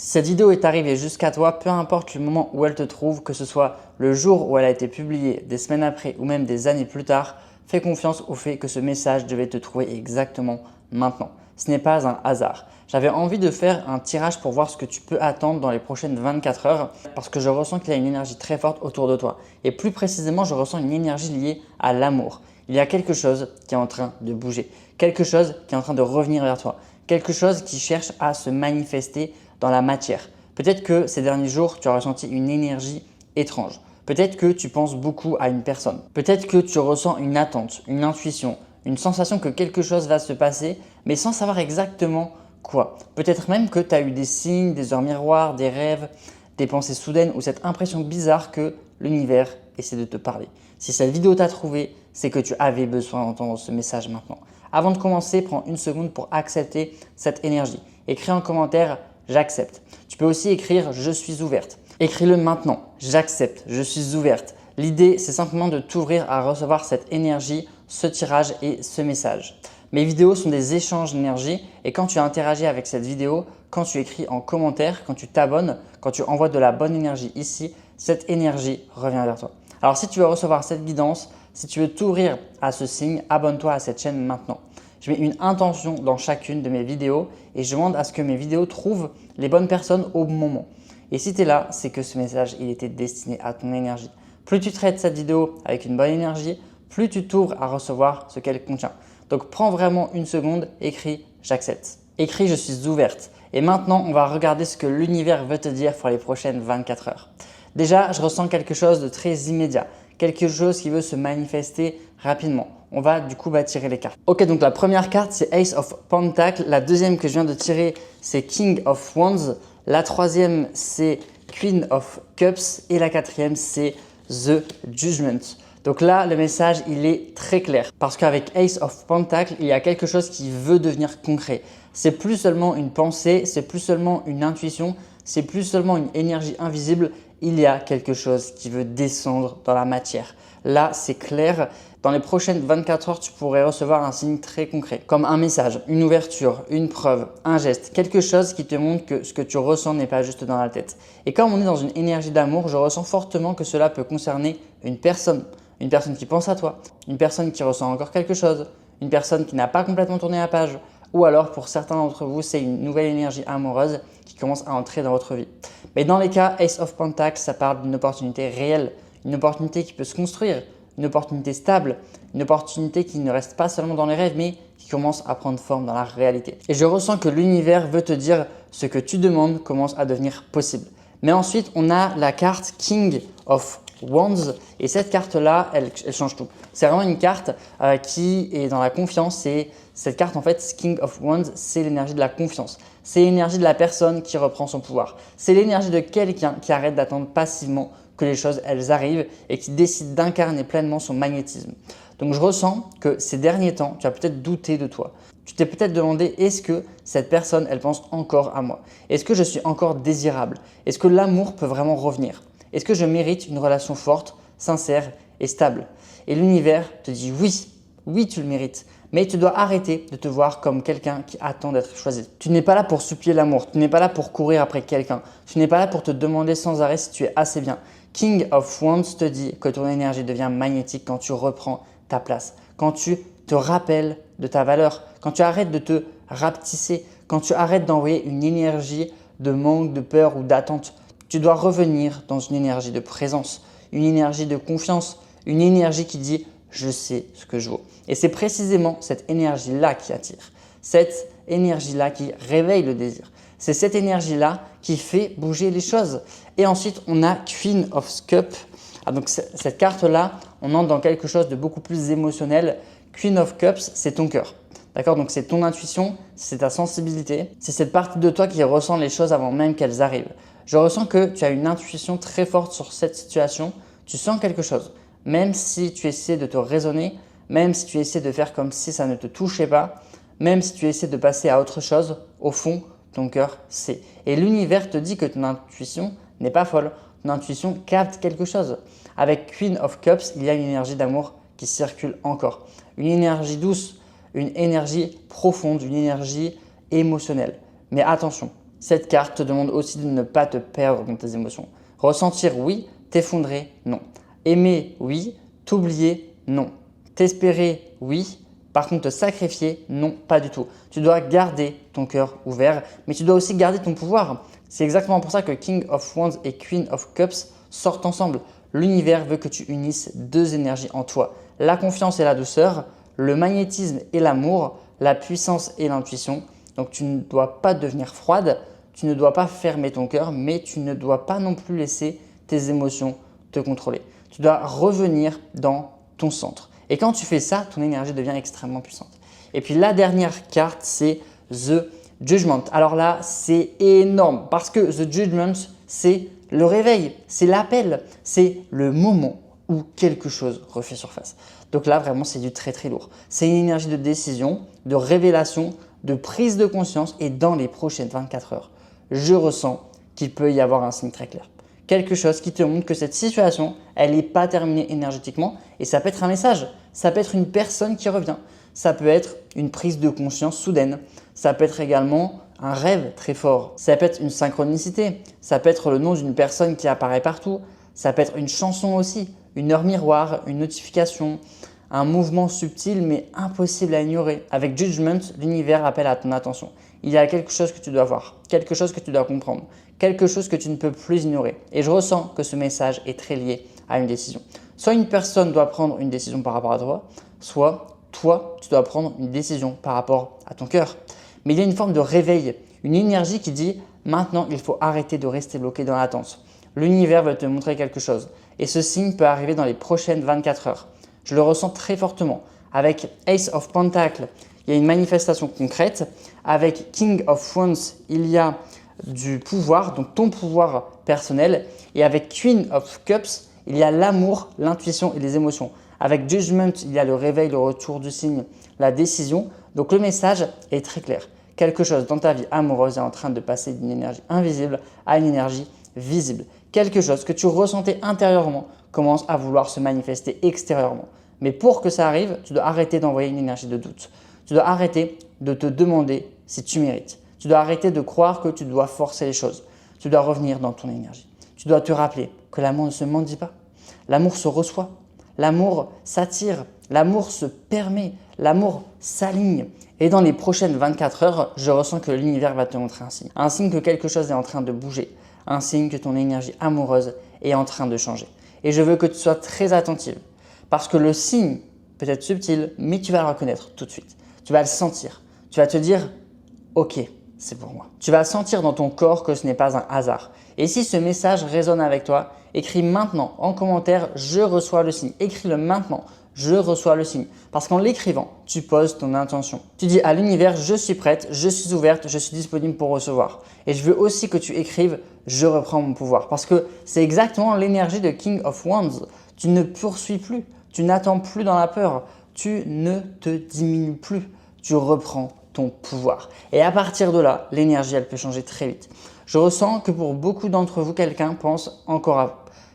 Si cette vidéo est arrivée jusqu'à toi, peu importe le moment où elle te trouve, que ce soit le jour où elle a été publiée, des semaines après ou même des années plus tard, fais confiance au fait que ce message devait te trouver exactement maintenant. Ce n'est pas un hasard. J'avais envie de faire un tirage pour voir ce que tu peux attendre dans les prochaines 24 heures parce que je ressens qu'il y a une énergie très forte autour de toi. Et plus précisément, je ressens une énergie liée à l'amour. Il y a quelque chose qui est en train de bouger, quelque chose qui est en train de revenir vers toi, quelque chose qui cherche à se manifester dans la matière. Peut-être que ces derniers jours, tu as ressenti une énergie étrange. Peut-être que tu penses beaucoup à une personne. Peut-être que tu ressens une attente, une intuition, une sensation que quelque chose va se passer, mais sans savoir exactement quoi. Peut-être même que tu as eu des signes, des heures miroirs, des rêves, des pensées soudaines ou cette impression bizarre que l'univers essaie de te parler. Si cette vidéo t'a trouvé, c'est que tu avais besoin d'entendre ce message maintenant. Avant de commencer, prends une seconde pour accepter cette énergie. Écris en commentaire « J'accepte ». Tu peux aussi écrire « Je suis ouverte ». Écris-le maintenant « J'accepte, je suis ouverte ». L'idée, c'est simplement de t'ouvrir à recevoir cette énergie, ce tirage et ce message. Mes vidéos sont des échanges d'énergie et quand tu interagis avec cette vidéo, quand tu écris en commentaire, quand tu t'abonnes, quand tu envoies de la bonne énergie ici, cette énergie revient vers toi. Alors si tu veux recevoir cette guidance, si tu veux t'ouvrir à ce signe, abonne-toi à cette chaîne maintenant. Je mets une intention dans chacune de mes vidéos et je demande à ce que mes vidéos trouvent les bonnes personnes au bon moment. Et si tu es là, c'est que ce message il était destiné à ton énergie. Plus tu traites cette vidéo avec une bonne énergie, plus tu t'ouvres à recevoir ce qu'elle contient. Donc prends vraiment une seconde, écris « J'accepte ». Écris « Je suis ouverte ». Et maintenant, on va regarder ce que l'univers veut te dire pour les prochaines 24 heures. Déjà, je ressens quelque chose de très immédiat, quelque chose qui veut se manifester rapidement. On va du coup tirer les cartes. Ok, donc la première carte, c'est Ace of Pentacles. La deuxième que je viens de tirer, c'est King of Wands. La troisième, c'est Queen of Cups. Et la quatrième, c'est The Judgment. Donc là, le message, il est très clair parce qu'avec Ace of Pentacles, il y a quelque chose qui veut devenir concret. C'est plus seulement une pensée, c'est plus seulement une intuition, c'est plus seulement une énergie invisible. Il y a quelque chose qui veut descendre dans la matière. Là, c'est clair. Dans les prochaines 24 heures, tu pourrais recevoir un signe très concret, comme un message, une ouverture, une preuve, un geste, quelque chose qui te montre que ce que tu ressens n'est pas juste dans la tête. Et comme on est dans une énergie d'amour, je ressens fortement que cela peut concerner une personne qui pense à toi, une personne qui ressent encore quelque chose, une personne qui n'a pas complètement tourné la page, ou alors pour certains d'entre vous, c'est une nouvelle énergie amoureuse qui commence à entrer dans votre vie. Mais dans les cas Ace of Pentacles, ça parle d'une opportunité réelle, une opportunité qui peut se construire, une opportunité stable, une opportunité qui ne reste pas seulement dans les rêves, mais qui commence à prendre forme dans la réalité. Et je ressens que l'univers veut te dire ce que tu demandes commence à devenir possible. Mais ensuite, on a la carte King of Wands et cette carte-là, elle change tout. C'est vraiment une carte qui est dans la confiance et cette carte en fait, King of Wands, c'est l'énergie de la confiance. C'est l'énergie de la personne qui reprend son pouvoir. C'est l'énergie de quelqu'un qui arrête d'attendre passivement que les choses elles arrivent et qui décide d'incarner pleinement son magnétisme. Donc je ressens que ces derniers temps, tu as peut-être douté de toi. Tu t'es peut-être demandé est-ce que cette personne elle pense encore à moi? Est-ce que je suis encore désirable? Est-ce que l'amour peut vraiment revenir? Est-ce que je mérite une relation forte, sincère et stable? Et l'univers te dit oui, oui tu le mérites. Mais tu dois arrêter de te voir comme quelqu'un qui attend d'être choisi. Tu n'es pas là pour supplier l'amour, tu n'es pas là pour courir après quelqu'un, tu n'es pas là pour te demander sans arrêt si tu es assez bien. King of Wands te dit que ton énergie devient magnétique quand tu reprends ta place, quand tu te rappelles de ta valeur, quand tu arrêtes de te rapetisser, quand tu arrêtes d'envoyer une énergie de manque, de peur ou d'attente. Tu dois revenir dans une énergie de présence, une énergie de confiance, une énergie qui dit « je sais ce que je vaux ». Et c'est précisément cette énergie-là qui attire, cette énergie-là qui réveille le désir. C'est cette énergie-là qui fait bouger les choses. Et ensuite, on a Queen of Cups. Donc cette carte-là, on entre dans quelque chose de beaucoup plus émotionnel. Queen of Cups, c'est ton cœur. D'accord? Donc c'est ton intuition, c'est ta sensibilité, c'est cette partie de toi qui ressent les choses avant même qu'elles arrivent. Je ressens que tu as une intuition très forte sur cette situation, tu sens quelque chose. Même si tu essaies de te raisonner, même si tu essaies de faire comme si ça ne te touchait pas, même si tu essaies de passer à autre chose, au fond, ton cœur sait. Et l'univers te dit que ton intuition n'est pas folle, ton intuition capte quelque chose. Avec Queen of Cups, il y a une énergie d'amour qui circule encore. Une énergie douce, une énergie profonde, une énergie émotionnelle. Mais attention, Cette carte te demande aussi de ne pas te perdre dans tes émotions. Ressentir, oui. T'effondrer, non. Aimer, oui. T'oublier, non. T'espérer, oui. Par contre, te sacrifier, non, pas du tout. Tu dois garder ton cœur ouvert, mais tu dois aussi garder ton pouvoir. C'est exactement pour ça que King of Wands et Queen of Cups sortent ensemble. L'univers veut que tu unisses deux énergies en toi. La confiance et la douceur, le magnétisme et l'amour, la puissance et l'intuition. Donc tu ne dois pas devenir froide, tu ne dois pas fermer ton cœur, mais tu ne dois pas non plus laisser tes émotions te contrôler. Tu dois revenir dans ton centre. Et quand tu fais ça, ton énergie devient extrêmement puissante. Et puis la dernière carte, c'est The Judgment. Alors là, c'est énorme parce que The Judgment, c'est le réveil, c'est l'appel, c'est le moment où quelque chose refait surface. Donc là, vraiment, c'est du très très lourd. C'est une énergie de décision, de révélation, de prise de conscience et dans les prochaines 24 heures, je ressens qu'il peut y avoir un signe très clair. Quelque chose qui te montre que cette situation, elle n'est pas terminée énergétiquement et ça peut être un message, ça peut être une personne qui revient, ça peut être une prise de conscience soudaine, ça peut être également un rêve très fort, ça peut être une synchronicité, ça peut être le nom d'une personne qui apparaît partout, ça peut être une chanson aussi, une heure miroir, une notification, un mouvement subtil mais impossible à ignorer. Avec Judgment, l'univers appelle à ton attention. Il y a quelque chose que tu dois voir, quelque chose que tu dois comprendre, quelque chose que tu ne peux plus ignorer. Et je ressens que ce message est très lié à une décision. Soit une personne doit prendre une décision par rapport à toi, soit toi, tu dois prendre une décision par rapport à ton cœur. Mais il y a une forme de réveil, une énergie qui dit maintenant il faut arrêter de rester bloqué dans l'attente. L'univers veut te montrer quelque chose et ce signe peut arriver dans les prochaines 24 heures. Je le ressens très fortement. Avec Ace of Pentacles, il y a une manifestation concrète. Avec King of Wands, il y a du pouvoir, donc ton pouvoir personnel. Et avec Queen of Cups, il y a l'amour, l'intuition et les émotions. Avec Judgment, il y a le réveil, le retour du signe, la décision. Donc le message est très clair. Quelque chose dans ta vie amoureuse est en train de passer d'une énergie invisible à une énergie visible. Quelque chose que tu ressentais intérieurement commence à vouloir se manifester extérieurement. Mais pour que ça arrive, tu dois arrêter d'envoyer une énergie de doute. Tu dois arrêter de te demander si tu mérites. Tu dois arrêter de croire que tu dois forcer les choses. Tu dois revenir dans ton énergie. Tu dois te rappeler que l'amour ne se mendie pas. L'amour se reçoit. L'amour s'attire. L'amour se permet. L'amour s'aligne. Et dans les prochaines 24 heures, je ressens que l'univers va te montrer un signe. Un signe que quelque chose est en train de bouger. Un signe que ton énergie amoureuse est en train de changer. Et je veux que tu sois très attentive. Parce que le signe peut être subtil, mais tu vas le reconnaître tout de suite. Tu vas le sentir. Tu vas te dire « Ok, c'est pour moi ». Tu vas sentir dans ton corps que ce n'est pas un hasard. Et si ce message résonne avec toi, écris maintenant en commentaire « Je reçois le signe ». Écris-le maintenant « Je reçois le signe ». Parce qu'en l'écrivant, tu poses ton intention. Tu dis à l'univers « Je suis prête, je suis ouverte, je suis disponible pour recevoir ». Et je veux aussi que tu écrives « Je reprends mon pouvoir ». Parce que c'est exactement l'énergie de King of Wands. Tu ne poursuis plus. Tu n'attends plus dans la peur, tu ne te diminues plus, tu reprends ton pouvoir. Et à partir de là, l'énergie, elle peut changer très vite. Je ressens que pour beaucoup d'entre vous, quelqu'un pense encore à vous.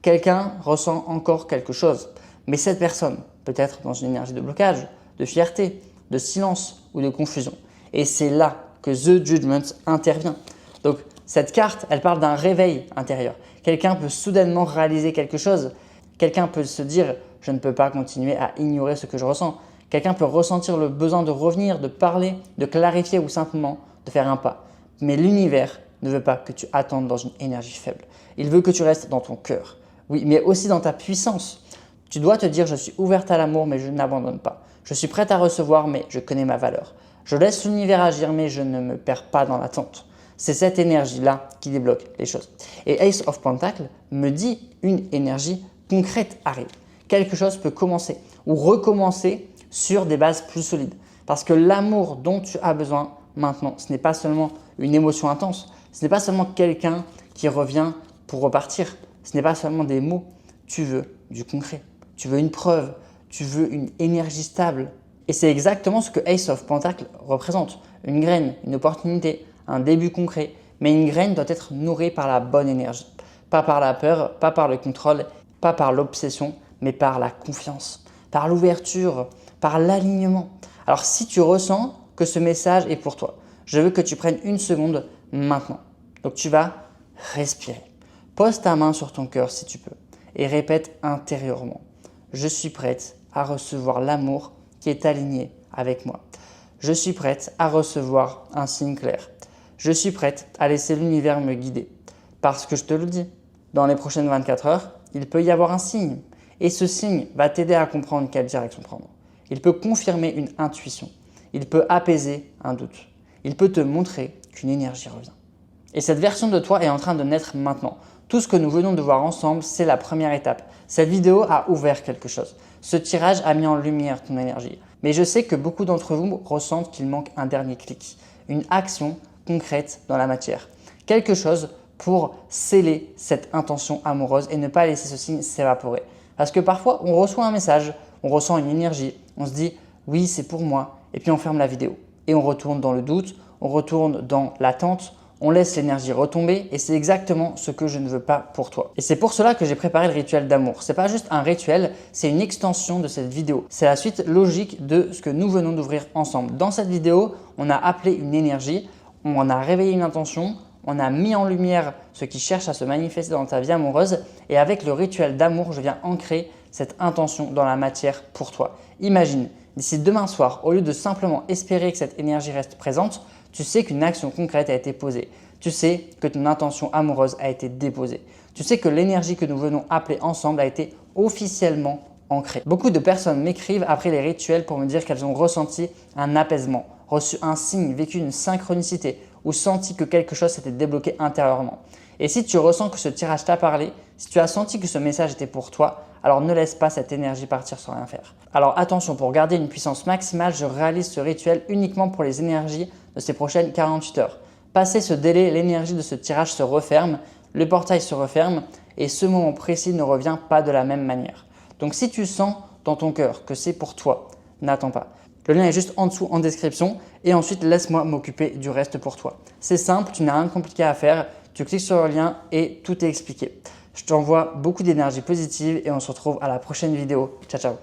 Quelqu'un ressent encore quelque chose. Mais cette personne peut être dans une énergie de blocage, de fierté, de silence ou de confusion. Et c'est là que The Judgment intervient. Donc cette carte, elle parle d'un réveil intérieur. Quelqu'un peut soudainement réaliser quelque chose. Quelqu'un peut se dire « je ne peux pas continuer à ignorer ce que je ressens ». Quelqu'un peut ressentir le besoin de revenir, de parler, de clarifier ou simplement de faire un pas. Mais l'univers ne veut pas que tu attendes dans une énergie faible. Il veut que tu restes dans ton cœur. Oui, mais aussi dans ta puissance. Tu dois te dire « je suis ouverte à l'amour mais je n'abandonne pas. Je suis prête à recevoir mais je connais ma valeur. Je laisse l'univers agir mais je ne me perds pas dans l'attente ». C'est cette énergie-là qui débloque les choses. Et Ace of Pentacles me dit une énergie concrète arrive. Quelque chose peut commencer ou recommencer sur des bases plus solides. Parce que l'amour dont tu as besoin maintenant, ce n'est pas seulement une émotion intense, ce n'est pas seulement quelqu'un qui revient pour repartir, ce n'est pas seulement des mots, tu veux du concret, tu veux une preuve, tu veux une énergie stable. Et c'est exactement ce que Ace of Pentacles représente, une graine, une opportunité, un début concret, mais une graine doit être nourrie par la bonne énergie, pas par la peur, pas par le contrôle, pas par l'obsession, mais par la confiance, par l'ouverture, par l'alignement. Alors si tu ressens que ce message est pour toi, je veux que tu prennes une seconde maintenant Donc tu vas respirer. Pose ta main sur ton cœur si tu peux et répète intérieurement. Je suis prête à recevoir l'amour qui est aligné avec moi. Je suis prête à recevoir un signe clair. Je suis prête à laisser l'univers me guider. Parce que je te le dis, dans les prochaines 24 heures, il peut y avoir un signe. Et ce signe va t'aider à comprendre quelle direction prendre. Il peut confirmer une intuition. Il peut apaiser un doute. Il peut te montrer qu'une énergie revient. Et cette version de toi est en train de naître maintenant. Tout ce que nous venons de voir ensemble, c'est la première étape. Cette vidéo a ouvert quelque chose. Ce tirage a mis en lumière ton énergie. Mais je sais que beaucoup d'entre vous ressentent qu'il manque un dernier clic, une action concrète dans la matière. Quelque chose pour sceller cette intention amoureuse et ne pas laisser ce signe s'évaporer. Parce que parfois, on reçoit un message, on ressent une énergie, on se dit « oui, c'est pour moi » et puis on ferme la vidéo. Et on retourne dans le doute, on retourne dans l'attente, on laisse l'énergie retomber et c'est exactement ce que je ne veux pas pour toi. Et c'est pour cela que j'ai préparé le rituel d'amour. Ce n'est pas juste un rituel, c'est une extension de cette vidéo. C'est la suite logique de ce que nous venons d'ouvrir ensemble. Dans cette vidéo, on a appelé une énergie, on a réveillé une intention, on a mis en lumière ce qui cherche à se manifester dans ta vie amoureuse et avec le rituel d'amour, je viens ancrer cette intention dans la matière pour toi. Imagine, d'ici demain soir, au lieu de simplement espérer que cette énergie reste présente, tu sais qu'une action concrète a été posée. Tu sais que ton intention amoureuse a été déposée. Tu sais que l'énergie que nous venons appeler ensemble a été officiellement ancrée. Beaucoup de personnes m'écrivent après les rituels pour me dire qu'elles ont ressenti un apaisement, reçu un signe, vécu une synchronicité ou senti que quelque chose s'était débloqué intérieurement. Et si tu ressens que ce tirage t'a parlé, si tu as senti que ce message était pour toi, alors ne laisse pas cette énergie partir sans rien faire. Alors attention, pour garder une puissance maximale, je réalise ce rituel uniquement pour les énergies de ces prochaines 48 heures. Passé ce délai, l'énergie de ce tirage se referme, le portail se referme et ce moment précis ne revient pas de la même manière. Donc si tu sens dans ton cœur que c'est pour toi, n'attends pas. Le lien est juste en dessous en description et ensuite laisse-moi m'occuper du reste pour toi. C'est simple, tu n'as rien de compliqué à faire, tu cliques sur le lien et tout est expliqué. Je t'envoie beaucoup d'énergie positive et on se retrouve à la prochaine vidéo. Ciao, ciao.